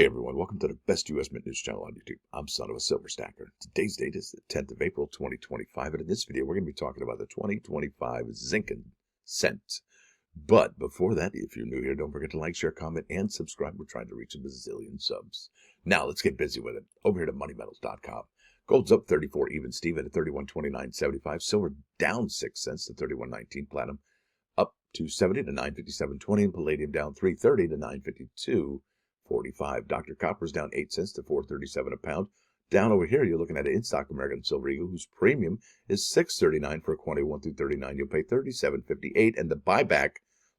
Hey everyone, welcome to the best U.S. Mint news channel on YouTube. I'm Son of a Silver Stacker. Today's date is the 10th of April, 2025, and in this video we're going to be talking about the 2025 zinc cent. But before that, if you're new here, don't forget to like, share, comment, and subscribe. We're trying to reach a bazillion subs. Now let's get busy with it. Over here to moneymetals.com. Gold's up 34 even Steven at 31.2975. Silver down 6 cents to 31.19. Platinum up 270 to 957.20, and palladium down 330 to 952.45. Dr. Copper's down 8 cents to 4.37 a pound. Down over here, you're looking at an in-stock American Silver Eagle, whose premium is $6.39 for a quantity 1 through 39. You'll pay $37.58, and the buyback,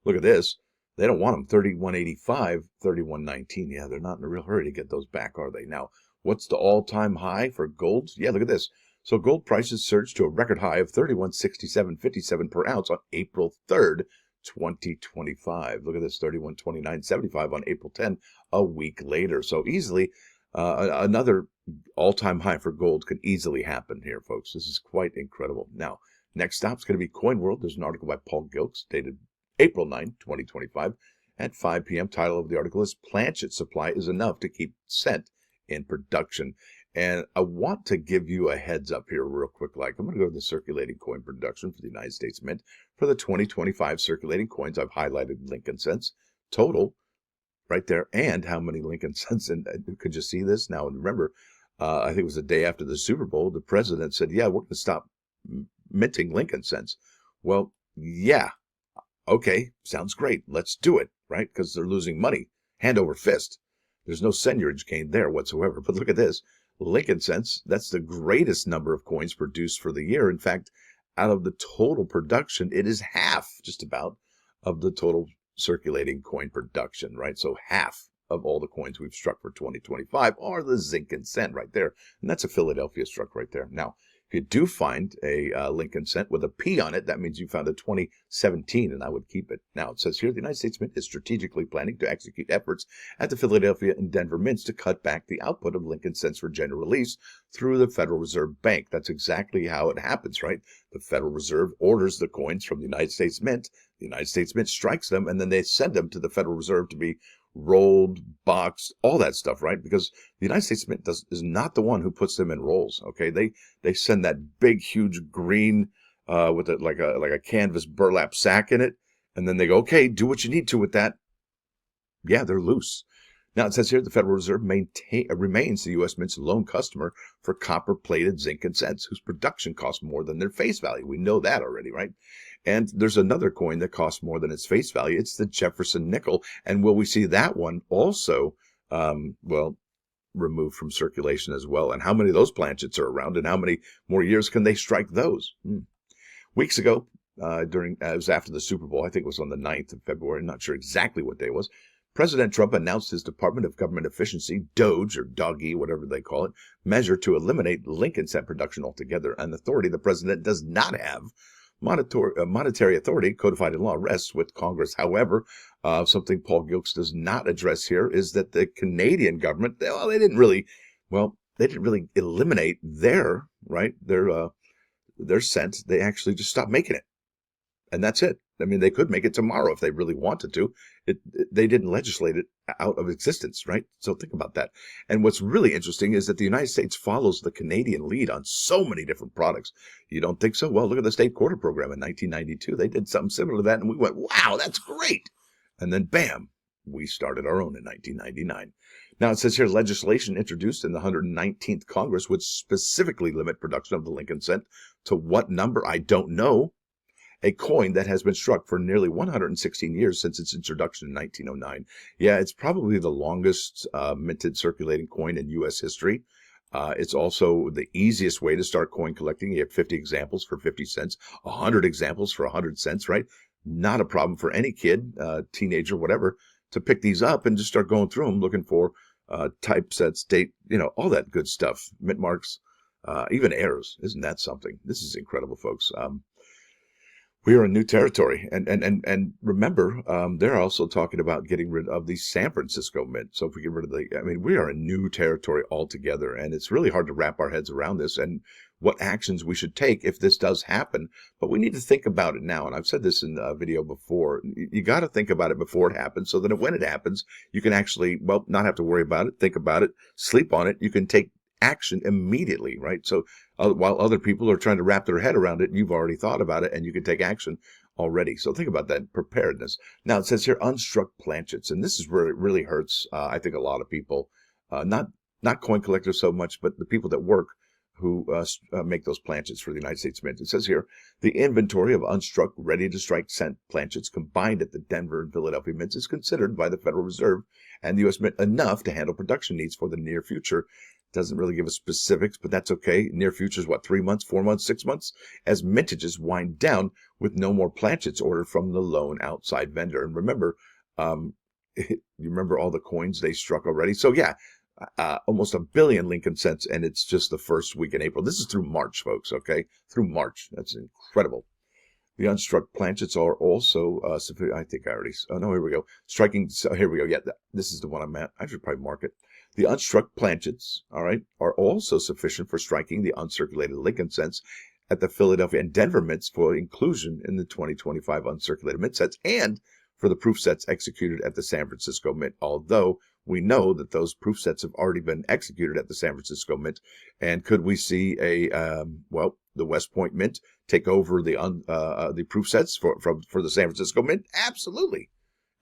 look at this, they don't want them, $31.85, $31.19. Yeah, they're not in a real hurry to get those back, are they? Now, what's the all-time high for gold? Yeah, look at this. So gold prices surged to a record high of $31.67.57 per ounce on April 3rd, 2025. Look at this, $31.29.75 on April 10, a week later. So easily, another all-time high for gold could easily happen here, folks. This is quite incredible. Now, next stop is going to be Coin World. There's an article by Paul Gilks dated April 9, 2025 at 5 p.m. Title of the article is Planchet Supply is Enough to Keep Cent in Production. And I want to give you a heads up here real quick. I'm going to go to the circulating coin production for the United States Mint. For the 2025 circulating coins, I've highlighted Lincoln cents total right there, and how many Lincoln cents. And could you see this? Now, remember, I think it was the day after the Super Bowl, the president said, yeah, we're going to stop minting Lincoln cents. Well, yeah. Okay, sounds great. Let's do it, right? Because they're losing money hand over fist. There's no seigniorage gain there whatsoever. But look at this. Lincoln cents, that's the greatest number of coins produced for the year. In fact, out of the total production, it is half, just about, of the total circulating coin production, right? So half of all the coins we've struck for 2025 are the zinc cent right there. And that's a Philadelphia struck right there. Now, if you do find a Lincoln cent with a P on it, that means you found a 2017, and I would keep it. Now, it says here, the United States Mint is strategically planning to execute efforts at the Philadelphia and Denver mints to cut back the output of Lincoln cents for general release through the Federal Reserve Bank. That's exactly how it happens, right? The Federal Reserve orders the coins from the United States Mint. The United States Mint strikes them, and then they send them to the Federal Reserve to be rolled, boxed, all that stuff, right? Because the United States Mint is not the one who puts them in rolls, okay? They send that big, huge green with like a canvas burlap sack in it, and then they go, okay, do what you need to with that. Yeah, they're loose. Now, it says here the Federal Reserve remains the U.S. Mint's lone customer for copper-plated zinc cents, whose production costs more than their face value. We know that already, right? And there's another coin that costs more than its face value. It's the Jefferson nickel. And will we see that one also, removed from circulation as well? And how many of those planchets are around, and how many more years can they strike those? Weeks ago, it was after the Super Bowl, I think it was on the 9th of February, I'm not sure exactly what day it was, President Trump announced his Department of Government Efficiency, DOGE, or DOGE, whatever they call it, measure to eliminate Lincoln cent production altogether, an authority the president does not have. Monetary authority, codified in law, rests with Congress. However, something Paul Gilks does not address here is that the Canadian government, they didn't really eliminate their cent. They actually just stopped making it. And that's it. I mean, they could make it tomorrow if they really wanted to. They didn't legislate it out of existence, right? So think about that. And what's really interesting is that the United States follows the Canadian lead on so many different products. You don't think so? Well, look at the state quarter program in 1992. They did something similar to that, and we went, wow, that's great. And then, bam, we started our own in 1999. Now, it says here, legislation introduced in the 119th Congress would specifically limit production of the Lincoln cent to what number? I don't know. A coin that has been struck for nearly 116 years since its introduction in 1909. Yeah, it's probably the longest minted circulating coin in U.S. history. It's also the easiest way to start coin collecting. You have 50 examples for 50 cents, 100 examples for 100 cents, right? Not a problem for any kid, teenager, whatever, to pick these up and just start going through them, looking for typesets, date, all that good stuff, mint marks, even errors. Isn't that something? This is incredible, folks. We are in new territory, and remember, they're also talking about getting rid of the San Francisco Mint. So if we get rid of I mean, we are in new territory altogether, and it's really hard to wrap our heads around this and what actions we should take if this does happen. But we need to think about it now, and I've said this in a video before. You got to think about it before it happens, so that when it happens, you can actually, well, not have to worry about it, think about it, sleep on it. You can take action immediately, right? So while other people are trying to wrap their head around it, you've already thought about it and you can take action already. So think about that preparedness. Now it says here unstruck planchets, and this is where it really hurts. I think a lot of people, not coin collectors so much, but the people that work who make those planchets for the United States Mint. It says here the inventory of unstruck, ready to strike cent planchets combined at the Denver and Philadelphia mints is considered by the Federal Reserve and the U.S. Mint enough to handle production needs for the near future. Doesn't really give us specifics, but that's okay. Near future is what, 3 months, 4 months, 6 months? As mintages wind down with no more planchets ordered from the lone outside vendor. And remember, you remember all the coins they struck already? So yeah, almost 1 billion Lincoln cents, and it's just the first week in April. This is through March, folks, okay? Through March. That's incredible. The unstruck planchets are also, I think I already, oh no, here we go. Striking, so here we go. Yeah, this is the one I'm at. I should probably mark it. The unstruck planchets, all right, are also sufficient for striking the uncirculated Lincoln cents at the Philadelphia and Denver mints for inclusion in the 2025 uncirculated mint sets and for the proof sets executed at the San Francisco Mint, although we know that those proof sets have already been executed at the San Francisco Mint. And could we see the West Point Mint take over the proof sets for the San Francisco Mint? Absolutely.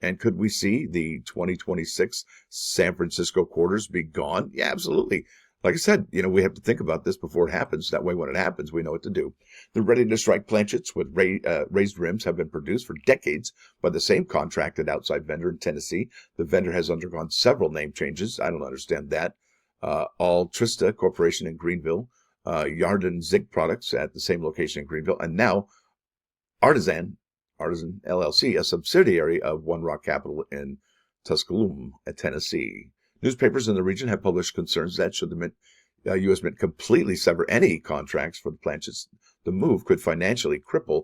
And could we see the 2026 San Francisco quarters be gone? Yeah, absolutely. Like I said, we have to think about this before it happens. That way, when it happens, we know what to do. The ready-to-strike planchets with raised rims have been produced for decades by the same contracted outside vendor in Tennessee. The vendor has undergone several name changes. I don't understand that. Altrista Corporation in Greenville, Yarden Zig Products at the same location in Greenville, and now Artisan LLC, a subsidiary of One Rock Capital in Tuscaloosa, Tennessee. Newspapers in the region have published concerns that should the U.S. Mint completely sever any contracts for the planchets, the move could financially cripple.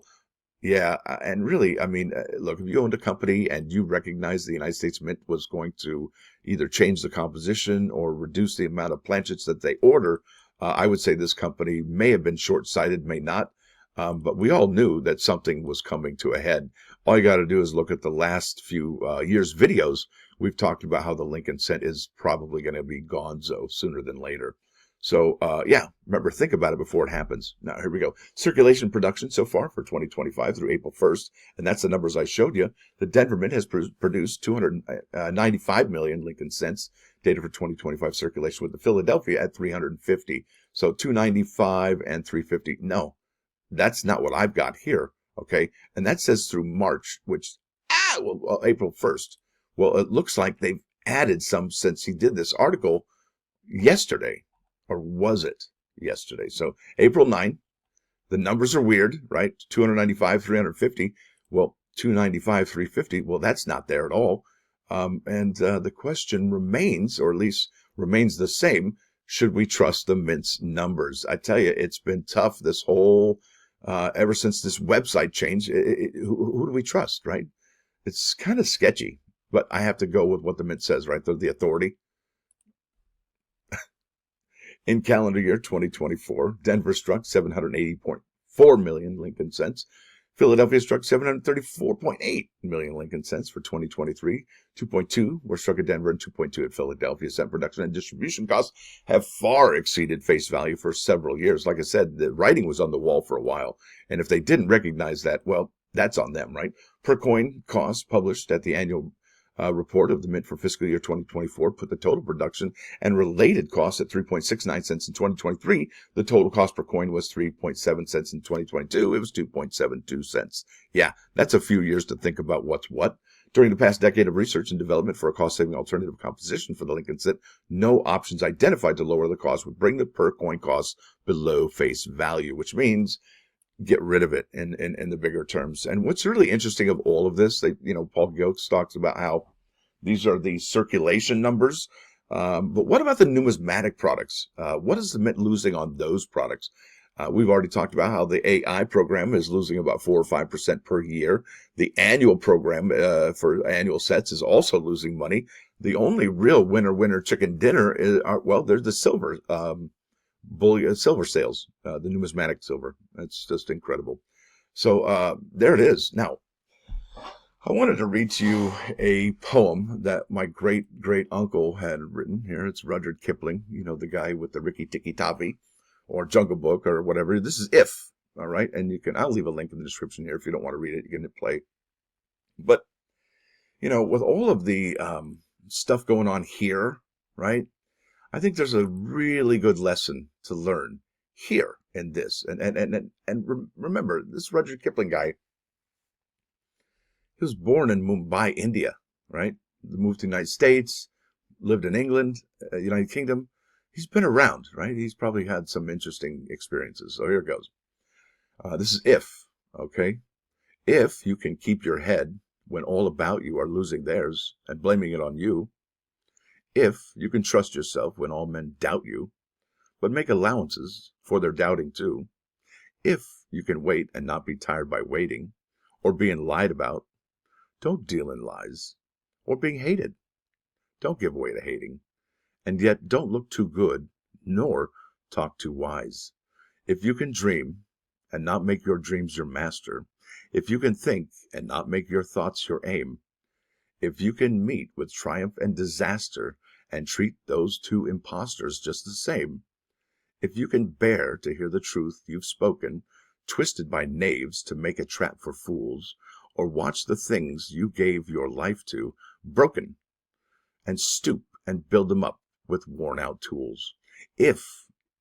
Yeah, and really, I mean, look, if you owned a company and you recognized the United States Mint was going to either change the composition or reduce the amount of planchets that they order, I would say this company may have been short-sighted, may not. But we all knew that something was coming to a head. All you got to do is look at the last few years' videos. We've talked about how the Lincoln cent is probably going to be gonzo sooner than later. So, yeah, remember, think about it before it happens. Now, here we go. Circulation production so far for 2025 through April 1st, and that's the numbers I showed you. The Denver Mint has produced 295 million Lincoln cents, data for 2025 circulation, with the Philadelphia at 350. So 295 and 350. No. That's not what I've got here, okay? And that says through March, which, April 1st. Well, it looks like they've added some since he did this article yesterday. Or was it yesterday? So April 9th, the numbers are weird, right? 295, 350. Well, 295, 350. Well, that's not there at all. And the question remains, or at least remains the same, should we trust the Mint's numbers? I tell you, it's been tough this whole ever since this website changed. Who do we trust, right? It's kind of sketchy, but I have to go with what the Mint says, right? They're the authority. In calendar year 2024, Denver struck 780.4 million Lincoln cents. Philadelphia struck 734.8 million Lincoln cents for 2023. 2.2 were struck at Denver and 2.2 at Philadelphia. Cent production and distribution costs have far exceeded face value for several years. Like I said, the writing was on the wall for a while. And if they didn't recognize that, well, that's on them, right? Per coin cost published at the annual report of the Mint for fiscal year 2024 put the total production and related costs at 3.69 cents in 2023. The total cost per coin was 3.7 cents in 2022. It was 2.72 cents. Yeah, that's a few years to think about what's what. During the past decade of research and development for a cost-saving alternative composition for the Lincoln cent, no options identified to lower the cost would bring the per coin cost below face value, which means get rid of it in the bigger terms. And what's really interesting of all of this, Paul Gilks talks about how these are the circulation numbers. But what about the numismatic products? What is the Mint losing on those products? We've already talked about how the AI program is losing about 4 or 5% per year. The annual program for annual sets is also losing money. The only real winner chicken dinner is, well, there's the silver bullion, silver sales, the numismatic silver. That's just incredible. So there it is. Now, I wanted to read to you a poem that my great uncle had written. Here, it's Rudyard Kipling, you know, the guy with the Ricky Tikki Tavi or Jungle Book or whatever. This is If, all right? And I'll leave a link in the description here if you don't want to read it. You can hit play. But, you know, with all of the stuff going on here, right? I think there's a really good lesson to learn here in this. And remember, this Rudyard Kipling guy, he was born in Mumbai, India, right? Moved to the United States, lived in England, United Kingdom. He's been around, right? He's probably had some interesting experiences. So here it goes. This is If, okay? If you can keep your head when all about you are losing theirs and blaming it on you. If you can trust yourself when all men doubt you, but make allowances for their doubting too. If you can wait and not be tired by waiting, or being lied about, don't deal in lies, or being hated. Don't give way to hating, and yet don't look too good, nor talk too wise. If you can dream, and not make your dreams your master, if you can think, and not make your thoughts your aim, if you can meet with triumph and disaster, and treat those two impostors just the same, if you can bear to hear the truth you've spoken, twisted by knaves to make a trap for fools, or watch the things you gave your life to broken, and stoop and build them up with worn-out tools. If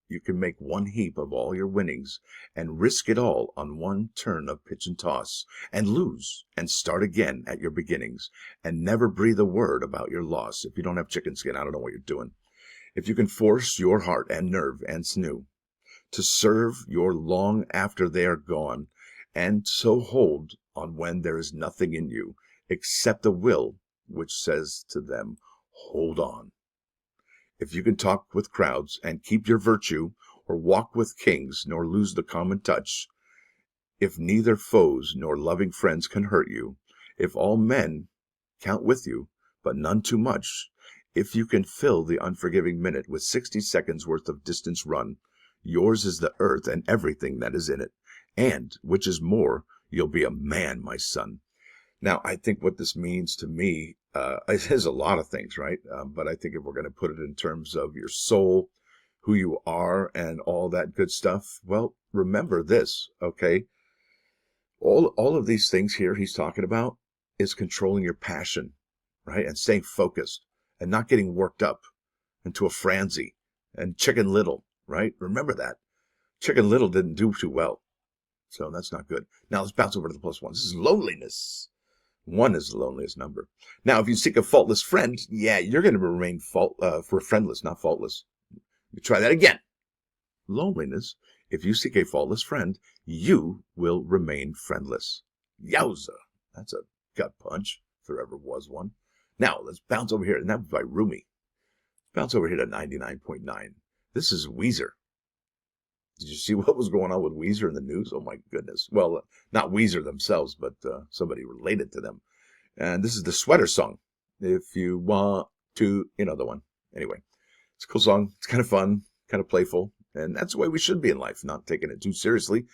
you can make one heap of all your winnings, and risk it all on one turn of pitch and toss, and lose, and start again at your beginnings, and never breathe a word about your loss. If you don't have chicken skin, I don't know what you're doing. If you can force your heart and nerve and sinew to serve your long after they are gone, and so hold on when there is nothing in you except a will which says to them, hold on. If you can talk with crowds and keep your virtue, or walk with kings nor lose the common touch, if neither foes nor loving friends can hurt you, if all men count with you, but none too much, if you can fill the unforgiving minute with 60 seconds worth of distance run, yours is the earth and everything that is in it, and, which is more, you'll be a man, my son. Now, I think what this means to me is a lot of things, right? But I think if we're going to put it in terms of your soul, who you are, and all that good stuff, well, remember this, okay? All of these things here he's talking about is controlling your passion, right? And staying focused and not getting worked up into a frenzy. And Chicken Little, right? Remember that. Chicken Little didn't do too well. So that's not good. Now let's bounce over to the plus one. This is loneliness. 1 is the loneliest number. Now, if you seek a faultless friend, yeah, you're going to remain friendless, not faultless. You try that again. Loneliness. If you seek a faultless friend, you will remain friendless. Yowza. That's a gut punch, if there ever was one. Now, let's bounce over here. And that was by Rumi. Bounce over here to 99.9. This is Weezer. Did you see what was going on with Weezer in the news? Oh, my goodness. Well, not Weezer themselves, but somebody related to them. And this is the Sweater Song. If you want to, you know the one. Anyway, it's a cool song. It's kind of fun, kind of playful. And that's the way we should be in life, not taking it too seriously.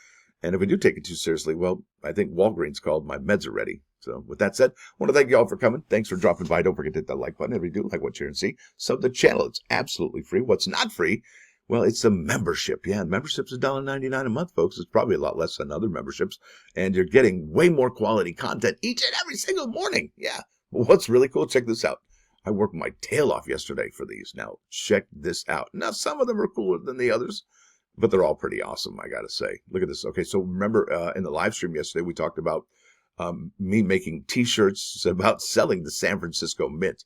And if we do take it too seriously, well, I think Walgreens called my meds are ready. So with that said, I want to thank you all for coming. Thanks for dropping by. Don't forget to hit that like button if you do like what you hear and see. Sub the channel. It's absolutely free. What's not free? Well, it's a membership. Yeah, membership's $1.99 a month, folks. It's probably a lot less than other memberships. And you're getting way more quality content each and every single morning. Yeah. Well, what's really cool, check this out. I worked my tail off yesterday for these. Now, check this out. Now, some of them are cooler than the others, but they're all pretty awesome, I got to say. Look at this. Okay, so remember in the live stream yesterday, we talked about me making T-shirts about selling the San Francisco Mint.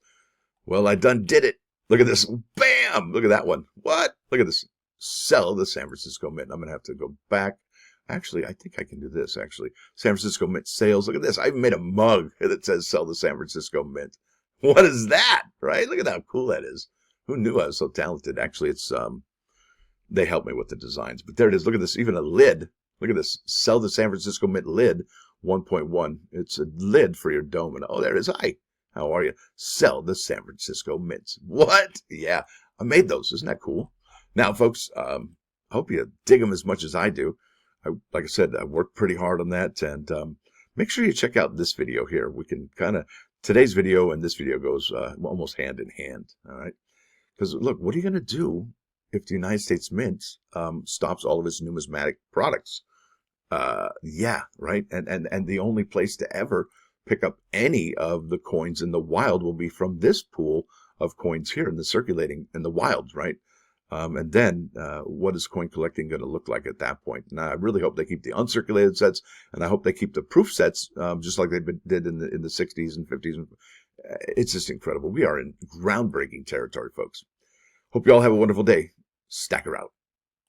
Well, I done did it. Look at this. Bam! Look at that one. What? Look at this. Sell the San Francisco Mint. I'm going to have to go back. Actually, I think I can do this, actually. San Francisco Mint sales. Look at this. I even made a mug that says sell the San Francisco Mint. What is that? Right? Look at how cool that is. Who knew I was so talented? Actually, it's they help me with the designs. But there it is. Look at this. Even a lid. Look at this. Sell the San Francisco Mint lid 1.1. It's a lid for your dome. And oh, there it is. Hi. How are you? Sell the San Francisco Mints. What? Yeah. I made those. Isn't that cool? Now, folks, I hope you dig them as much as I do. Like I said, I worked pretty hard on that. And make sure you check out this video here. We can today's video and this video goes almost hand in hand. All right. Because look, what are you going to do if the United States Mint stops all of its numismatic products? Yeah, right. And the only place to ever pick up any of the coins in the wild will be from this pool of coins here in the circulating in the wild, right? And then what is coin collecting going to look like at that point? Now, I really hope they keep the uncirculated sets, and I hope they keep the proof sets just like they did in the 60s and 50s. It's just incredible. We are in groundbreaking territory, folks. Hope you all have a wonderful day. Stacker out.